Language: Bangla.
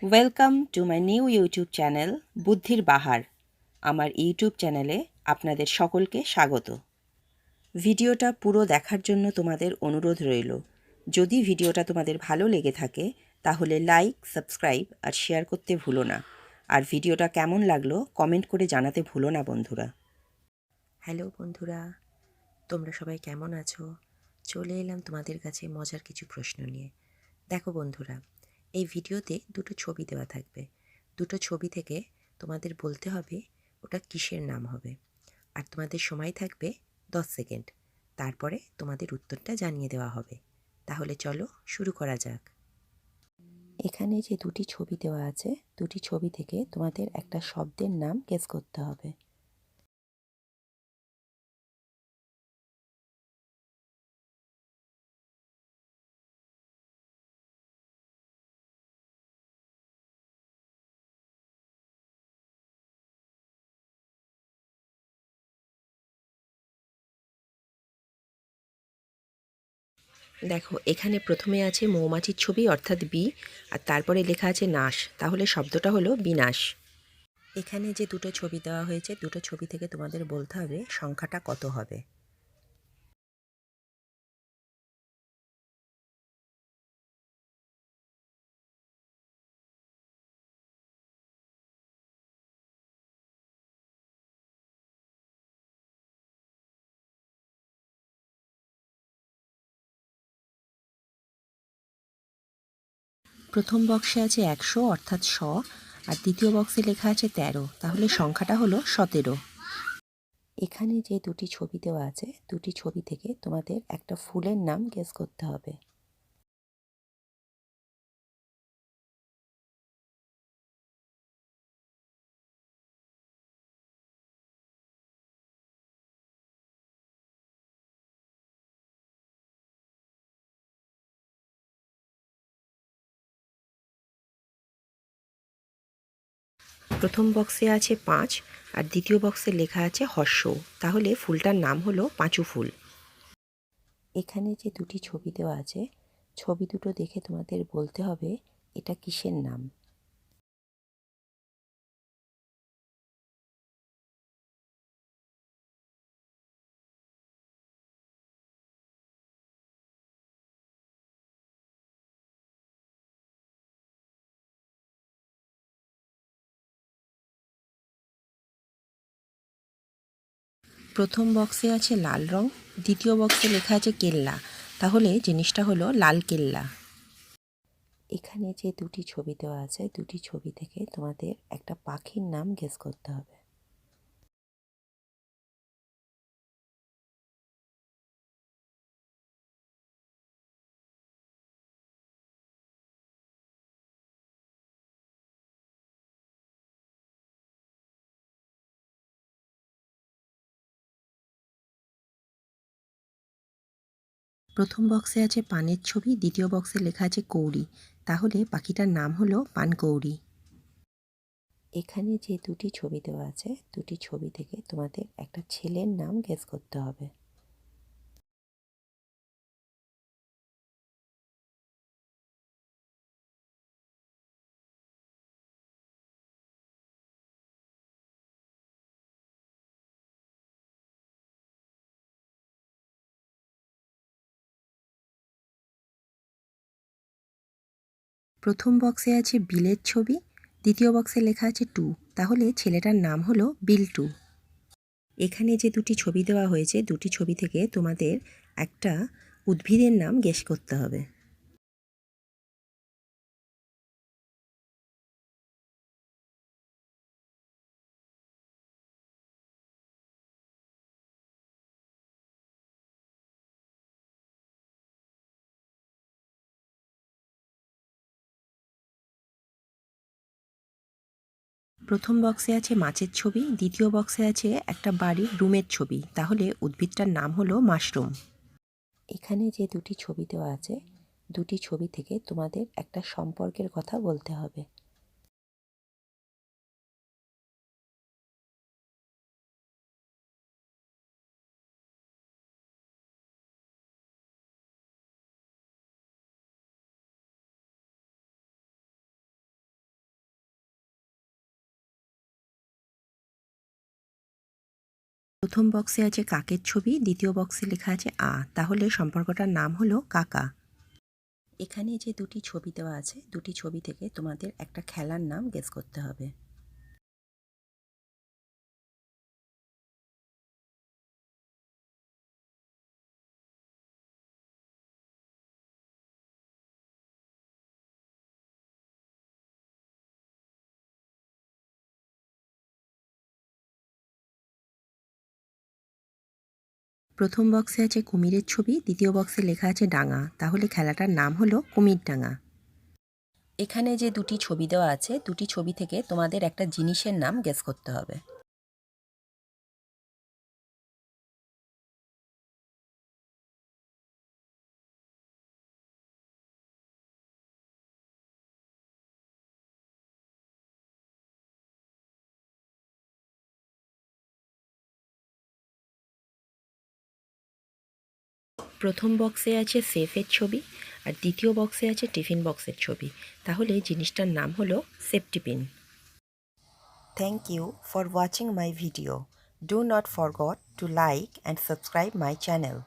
Welcome to my new YouTube channel বুদ্ধির বাহার। আমার ইউটিউব চ্যানেলে আপনাদের সকলকে স্বাগত। ভিডিওটা পুরো দেখার জন্য তোমাদের অনুরোধ রইল। যদি ভিডিওটা তোমাদের ভালো লেগে থাকে তাহলে লাইক, সাবস্ক্রাইব আর শেয়ার করতে ভুলো না। আর ভিডিওটা কেমন লাগলো কমেন্ট করে জানাতে ভুলো না বন্ধুরা। হ্যালো বন্ধুরা, তোমরা সবাই কেমন আছো? চলে এলাম তোমাদের কাছে মজার কিছু প্রশ্ন নিয়ে। দেখো বন্ধুরা, এই ভিডিওতে দুটো ছবি দেওয়া থাকবে। দুটো ছবি থেকে তোমাদের বলতে হবে ওটা কিসের নাম হবে। আর তোমাদের সময় থাকবে 10 সেকেন্ড। তারপরে তোমাদের উত্তরটা জানিয়ে দেওয়া হবে। তাহলে চলো শুরু করা যাক। এখানে যে দুটি ছবি দেওয়া আছে, দুটি ছবি থেকে তোমাদের একটা শব্দের নাম গেস করতে হবে। দেখো, এখানে প্রথমে আছে মৌমাছির ছবি অর্থাৎ বি, আর তারপরে লেখা আছে নাশ, তাহলে শব্দটা হলো বিনাশ। এখানে যে দুটো ছবি দেওয়া হয়েছে, দুটো ছবি থেকে তোমাদের বলতে হবে সংখ্যাটা কত হবে। প্রথম বক্সে আছে 100 অর্থাৎ 100, আর দ্বিতীয় বক্সে লেখা আছে 13, তাহলে সংখ্যাটা হলো 17। এখানে যে দুটি ছবি দেওয়া আছে, দুটি ছবি থেকে তোমাদের একটা ফুলের নাম গেস করতে হবে। প্রথম বক্সে আছে 5, আর দ্বিতীয় বক্সে লেখা আছে হর্ষ, তাহলে ফুলটার নাম হলো পাঁচু ফুল। এখানে যে দুটি ছবি দেওয়া আছে, ছবি দুটো দেখে তোমাদের বলতে হবে এটা কিসের নাম। প্রথম বক্সে আছে লাল রং, দ্বিতীয় বক্সে লেখা আছে কেল্লা, তাহলে জিনিসটা হলো লাল কেল্লা। এখানে যে দুটি ছবি দেওয়া আছে, দুটি ছবি থেকে তোমাদের একটা পাখির নাম গেস করতে হবে। প্রথম বক্সে আছে পানের ছবি, দ্বিতীয় বক্সে লেখা আছে কৌড়ি, তাহলে পাখিটার নাম হলো পানকৌড়ি। এখানে যে দুটি ছবি দেওয়া আছে, দুটি ছবি থেকে তোমাদের একটা ছেলের নাম গেস করতে হবে। প্রথম বক্সে আছে বিলের ছবি, দ্বিতীয় বক্সে লেখা আছে 2, তাহলে ছেলেটার নাম হলো বিল্টু। এখানে যে দুটি ছবি দেওয়া হয়েছে, দুটি ছবি থেকে তোমাদের একটা উদ্ভিদের নাম গেস করতে হবে। প্রথম বক্সে আছে মাছের ছবি, দ্বিতীয় বক্সে আছে একটা বাড়ির রুমের ছবি, তাহলে উদ্ভিদটার নাম হলো মাশরুম। এখানে যে দুটি ছবি দেওয়া আছে, দুটি ছবি থেকে তোমাদের একটা সম্পর্কের কথা বলতে হবে। প্রথম বক্সে আছে কাকের ছবি, দ্বিতীয় বক্সে লেখা আছে তাহলে সম্পর্কটার নাম হলো কাকা। এখানে যে দুটি ছবি দেওয়া আছে, দুটি ছবি থেকে তোমাদের একটা খেলার নাম গেস করতে হবে। প্রথম বক্সে আছে কুমিরের ছবি, দ্বিতীয় বক্সে লেখা আছে ডাঙা, তাহলে খেলাটার নাম হলো কুমিরডাঙা। এখানে যে দুটি ছবি দেওয়া আছে, দুটি ছবি থেকে তোমাদের একটা জিনিসের নাম গেস করতে হবে। প্রথম বক্সে আছে সেফের ছবি আর দ্বিতীয় বক্সে আছে টিফিন বক্সের ছবি, তাহলে জিনিসটার নাম হলো safety pin. Thank you for watching my video. Do not forget to like and subscribe my channel.